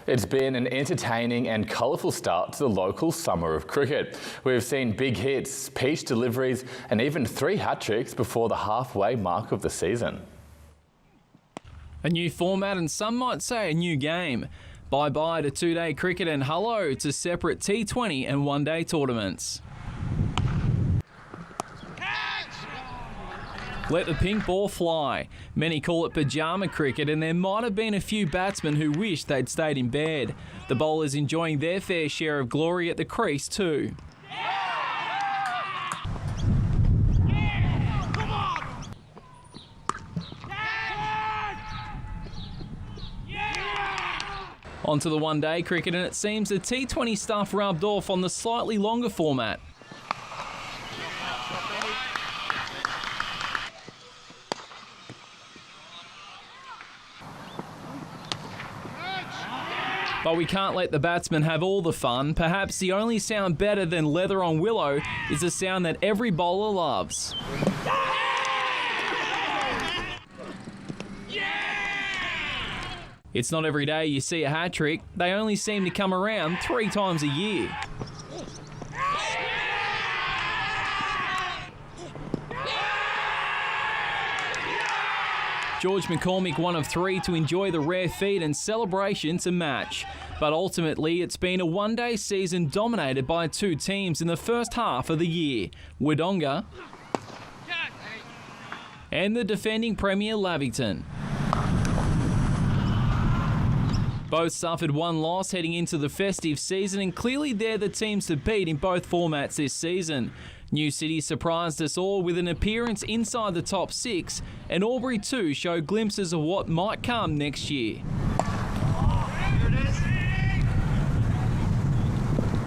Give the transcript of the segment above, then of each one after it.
It's been an entertaining and colourful start to the local summer of cricket. We've seen big hits, peach deliveries and even 3 hat-tricks before the halfway mark of the season. A new format and some might say a new game. Bye-bye to 2-day cricket and hello to separate T20 and 1-day tournaments. Let the pink ball fly. Many call it pyjama cricket, and there might have been a few batsmen who wished they'd stayed in bed. The bowlers enjoying their fair share of glory at the crease too. Onto the 1-day cricket, and it seems the T20 stuff rubbed off on the slightly longer format. But we can't let the batsmen have all the fun. Perhaps the only sound better than leather on willow is a sound that every bowler loves. It's not every day you see a hat-trick. They only seem to come around 3 times a year. George McCormick, one of 3 to enjoy the rare feat and celebration to match. But ultimately, it's been a 1-day season dominated by 2 teams in the first half of the year. Wodonga and the defending Premier Lavington. Both suffered 1 loss heading into the festive season, and clearly they're the teams to beat in both formats this season. New City surprised us all with an appearance inside the top 6, and Albury too showed glimpses of what might come next year.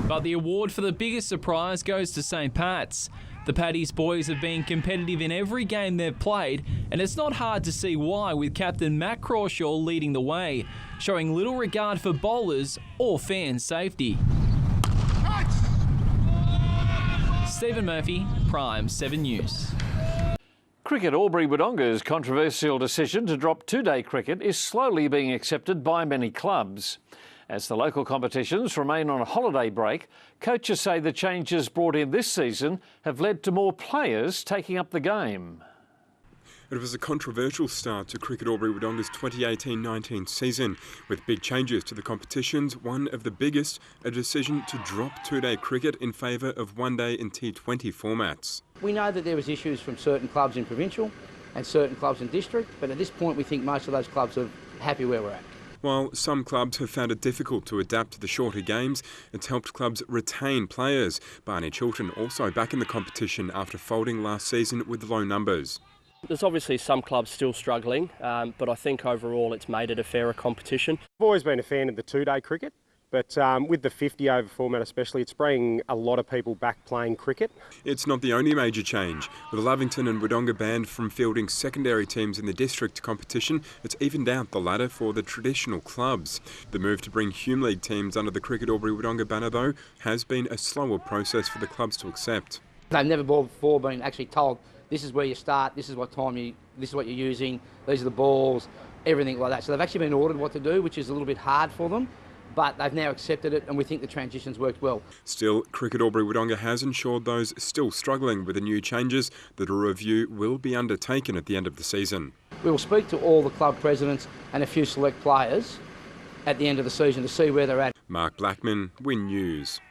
But the award for the biggest surprise goes to St Pat's. The Paddy's boys have been competitive in every game they've played, and it's not hard to see why, with captain Matt Crawshaw leading the way, showing little regard for bowlers or fan safety. Stephen Murphy, Prime7 News. Cricket Albury-Wodonga's controversial decision to drop 2-day cricket is slowly being accepted by many clubs. As the local competitions remain on a holiday break, coaches say the changes brought in this season have led to more players taking up the game. It was a controversial start to Cricket Albury-Wodonga's 2018-19 season, with big changes to the competitions, one of the biggest, a decision to drop 2-day cricket in favour of 1-day and T20 formats. We know that there was issues from certain clubs in provincial and certain clubs in district, but at this point we think most of those clubs are happy where we're at. While some clubs have found it difficult to adapt to the shorter games, it's helped clubs retain players. Barney Chilton also back in the competition after folding last season with low numbers. There's obviously some clubs still struggling, but I think overall it's made it a fairer competition. I've always been a fan of the 2-day cricket, but with the 50-over format especially, it's bringing a lot of people back playing cricket. It's not the only major change. With Lavington and Wodonga banned from fielding secondary teams in the district competition, it's evened out the ladder for the traditional clubs. The move to bring Hume League teams under the Cricket Albury-Wodonga banner, though, has been a slower process for the clubs to accept. They've never before been actually told, this is where you start, this is what time this is what you're using, these are the balls, everything like that. So they've actually been ordered what to do, which is a little bit hard for them, but they've now accepted it and we think the transition's worked well. Still, Cricket Albury-Wodonga has ensured those still struggling with the new changes that a review will be undertaken at the end of the season. We will speak to all the club presidents and a few select players at the end of the season to see where they're at. Mark Blackman, Win News.